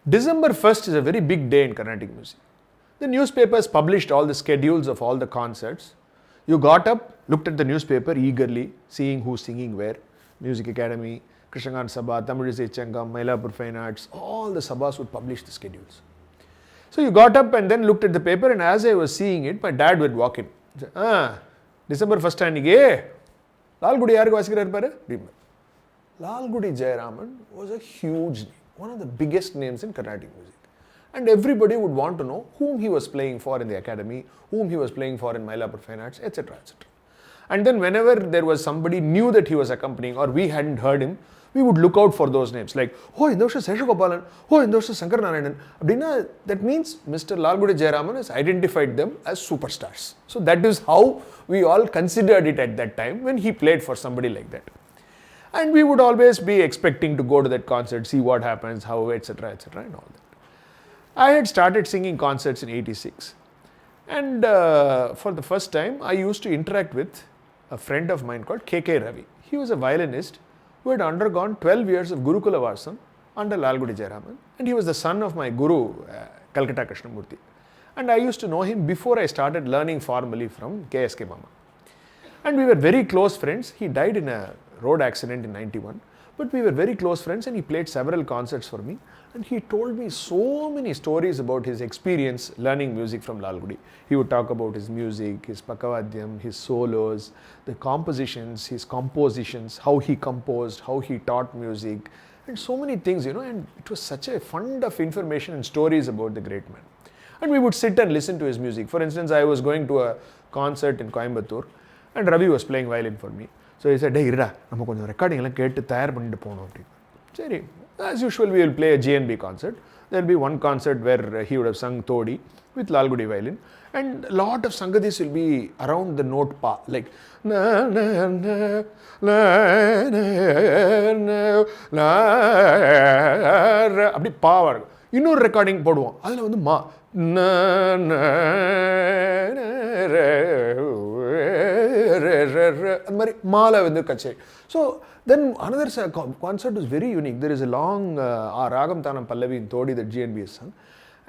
December 1st is a very big day in Carnatic music. The newspapers published all the schedules of all the concerts. You got up, looked at the newspaper eagerly, seeing who's singing where. Music Academy, Krishnagana Sabha, Tamil Isai Changam, Mylapore Fine Arts, all the sabhas would publish the schedules. So you got up and then looked at the paper, and as I was seeing it, my dad would walk in. Say, December 1st anige, Lalgudi yaarku vasikiraru paru? Lalgudi Jayaraman was a huge name, one of the biggest names in Carnatic music. And everybody would want to know whom he was playing for in the academy, whom he was playing for in Mylapore Fine Arts, etc. etc. And then whenever there was somebody new that he was accompanying or we hadn't heard him, we would look out for those names like, oh, in those Seshagopalan, oh, in those Shankar Narayanan. That means Mr. Lalgudi Jayaraman has identified them as superstars. So that is how we all considered it at that time when he played for somebody like that. And we would always be expecting to go to that concert, see what happens, how, etc., etc., and all that. I had started singing concerts in '86. And for the first time, I used to interact with a friend of mine called K.K. Ravi. He was a violinist who had undergone 12 years of Gurukula Varsam under Lalgudi Jayaraman, and he was the son of my guru, Calcutta Krishnamurti. And I used to know him before I started learning formally from KSK Mama. And we were very close friends. He died in a road accident in '91, but we were very close friends, and he played several concerts for me. And he told me so many stories about his experience learning music from Lalgudi. He would talk about his music, his pakavadyam, his solos, the compositions, his compositions, how he composed, how he taught music, and so many things, and it was such a fund of information and stories about the great man. And we would sit and listen to his music. For instance, I was going to a concert in Coimbatore, and Ravi was playing violin for me. So he said, hey, irada, நம்ம கொஞ்சம் recording எல்லாம் கேட்டு தயார் பண்ணிட்டு போகணும் அப்படின்னு. சரி, as usual we will play a GNB concert. There will be one concert where he would have sung Todi with Lalgudi violin, and a lot of sangadis will be around the note pa, like na na na na na na அப்படி பாவா இருக்கும். இன்னொரு recording போடுவோம், அதில் வந்து மா na na அந்த மாதிரி மாலை வந்து கச்சேரி. So then another concert was very unique. There is a long Ragam Tanam Pallavi in Todi that GNB has sung.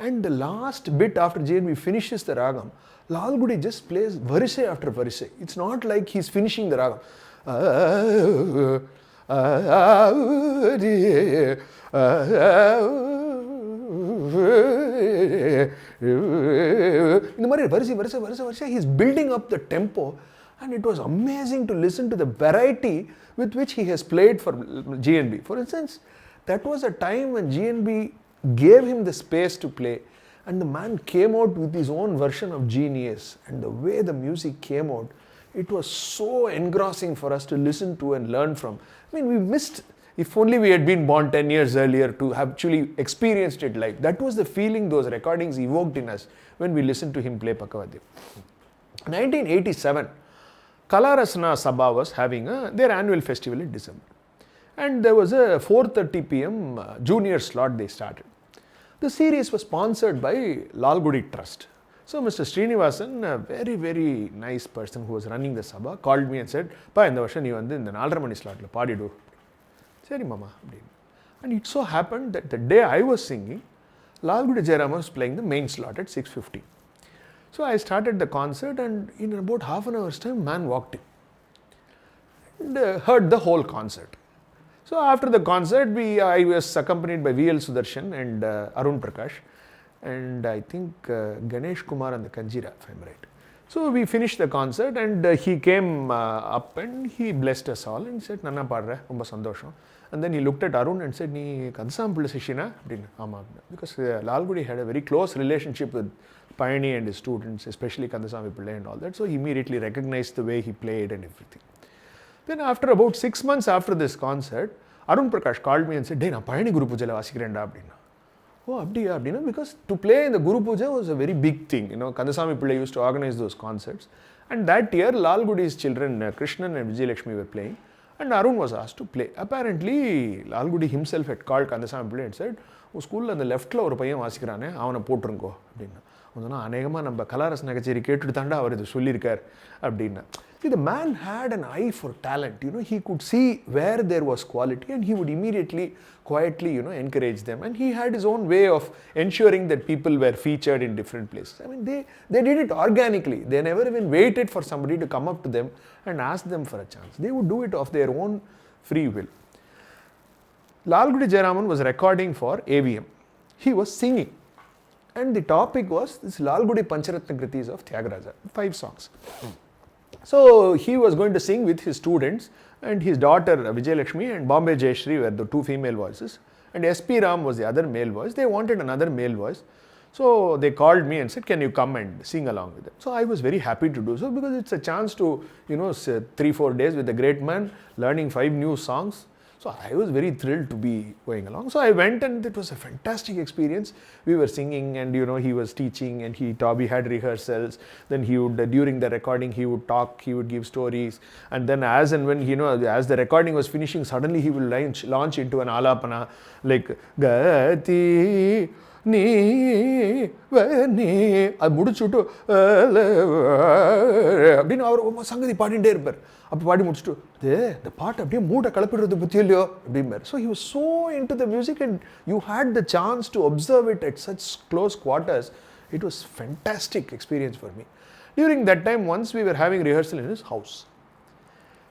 And the last bit after GNB finishes the Ragam, Lalgudi just plays varise after varise. It's not like he's finishing the Ragam. In the மாதிரி varise, he's building up the tempo. And it was amazing to listen to the variety with which he has played for GNB. For instance, that was a time when GNB gave him the space to play, and the man came out with his own version of Genius, and the way the music came out, it was so engrossing for us to listen to and learn from. I mean, we missed, if only we had been born 10 years earlier to have actually experienced it live. That was the feeling those recordings evoked in us when we listened to him play Pakavadyam. 1987, Kalarasana Sabha was having their annual festival in December. And there was a 4:30 p.m. Junior slot they started. The series was sponsored by Lalgudi Trust. So Mr. Srinivasan, a very, very nice person who was running the Sabha, called me and said, Pa, in the version you in the 4:30 mani slot la paadidu. Seri mama. And it so happened that the day I was singing, Lalgudi Jayaraman was playing the main slot at 6:50. So I started the concert, and in about half an hour's time, man walked in and heard the whole concert. So after the concert, I was accompanied by V.L. Sudarshan and Arun Prakash, and I think Ganesh Kumar and the Kanjira, if I'm right. So we finished the concert, and he came up and he blessed us all and said, Nanna paadra, romba sandosham. And then he looked at Arun and said, Nee Kandasamy Shishina? Because Lalgudi had a very close relationship with Payani and his students, especially Kandasamy Pillai and all that. So he immediately recognized the way he played and everything. Then after about 6 months after this concert, Arun Prakash called me and said, Hey, na Payani Guru Puja la vasikirenda appadina. Oh, abdiya, because to play in the Guru Puja was a very big thing. Kandasamy Pillai used to organize those concerts. And that year, Lalgudi's children, Krishnan and Vijayalakshmi were playing. And Arun was asked to play. Apparently, Lalgudi himself had called Kandasamy Pillai and said, Oh, school on the left la oru paiyan vasikirane, avana potrungo. அப்படின்னா அநேகமாக நம்ம கலாரசன கச்சேரி கேட்டுட்டு தாண்டா அவர் இது சொல்லியிருக்கார் அப்படின்னா. See, the man had an eye for talent. He could see where there was quality and he would immediately, quietly, encourage them. And he had his own way of ensuring that people were featured in different places. I mean, they did it organically. They never even waited for somebody to come up to them and ask them for a chance. They would do it of their own free will. Lalgudi Jayaraman was recording for AVM. He was singing. And the topic was this Lalgudi Pancharatna Kritis of Tyagaraja, 5 songs. So he was going to sing with his students, and his daughter Vijayalakshmi and Bombay Jayashree were the 2 female voices, and SP Ram was the other male voice. They wanted another male voice. So they called me and said, can you come and sing along with them? So I was very happy to do so, because it's a chance to, 3-4 days with a great man, learning 5 new songs. So I was very thrilled to be going along. So I went, and it was a fantastic experience. We were singing, and he was teaching, and we had rehearsals. Then he would, during the recording, he would talk, he would give stories. And then as and when, as the recording was finishing, suddenly he will launch into an alapana, like, Gati Nee Vani. I முடிச்சுட்டு அப்படின்னு அவர் சங்கதி பாடிட்டே இருப்பார். அப்போ பாடி முடிச்சுட்டு இந்த பாட்டு அப்படியே மூட்டை கலப்பிடுறது பற்றி இல்லையோ அப்படிம்பார். So he was so into the music, and you had the chance to observe it at such close quarters. It was fantastic experience for me. During that time, once we were having rehearsal in his house.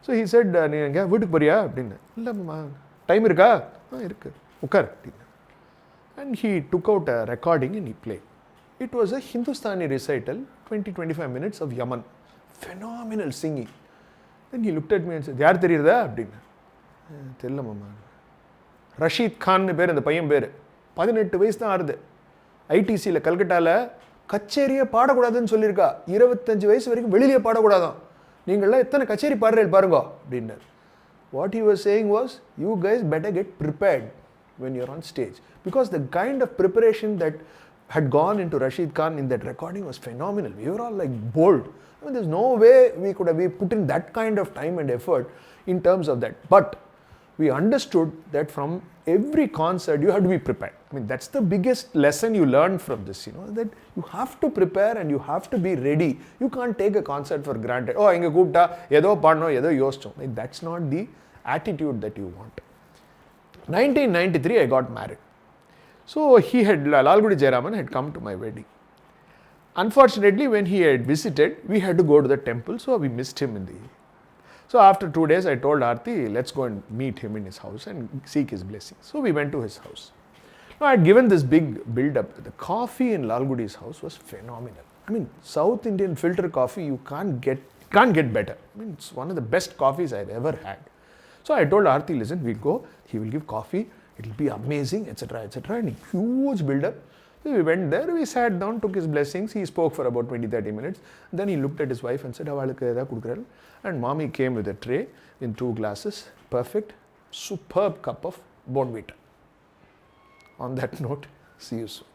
So he said, நீ எங்கே வீட்டுக்கு போறியா அப்படின்னு. இல்லைம்மா, time இருக்கா? இருக்கு, உட்கார் அப்படின்னு. And he took out a recording and he played. It was a Hindustani recital, 20-25 minutes of Yaman. Phenomenal singing. Then he looked at me and said, யார் தெரியுறதா அப்படின்னு. தெரியல மாமா. ரஷீத் கான் பேர் அந்த பையன் பேர். 18 வயசு தான் ஆறுது. ஐடிசியில் கல்கட்டாவில் கச்சேரியை பாடக்கூடாதுன்னு சொல்லியிருக்கா. 25 வயசு வரைக்கும் வெளியிலே பாடக்கூடாதான். நீங்கள்லாம் எத்தனை கச்சேரி பாடுறீர்கள் பாருங்க அப்படின்னார். What he was saying was, you guys better get prepared when you're on stage. Because the kind of preparation that had gone into Rashid Khan in that recording was phenomenal. We were all like bold. I mean, there's no way we could have put in that kind of time and effort in terms of that. But we understood that from every concert you have to be prepared. I mean, that's the biggest lesson you learn from this, that you have to prepare and you have to be ready. You can't take a concert for granted. Oh, inga koopta edo paadno edo yoschom. That's not the attitude that you want. 1993 I got married. So Lalgudi Jayaraman had come to my wedding. Unfortunately, when he had visited, we had to go to the temple, so we missed him in the evening. So after 2 days, I told Aarti, let's go and meet him in his house and seek his blessings. So we went to his house. Now I had given this big build-up. The coffee in Lalgudi's house was phenomenal. I mean, South Indian filter coffee, you can't get better. I mean, it's one of the best coffees I've ever had. So I told Aarti, listen, we'll go, he will give coffee, it will be amazing, etc., etc. And a huge build-up. So we went there, we sat down, took his blessings. He spoke for about 20-30 minutes. Then he looked at his wife and said, and mommy came with a tray in 2 glasses. Perfect, superb cup of Bonvita. On that note, see you soon.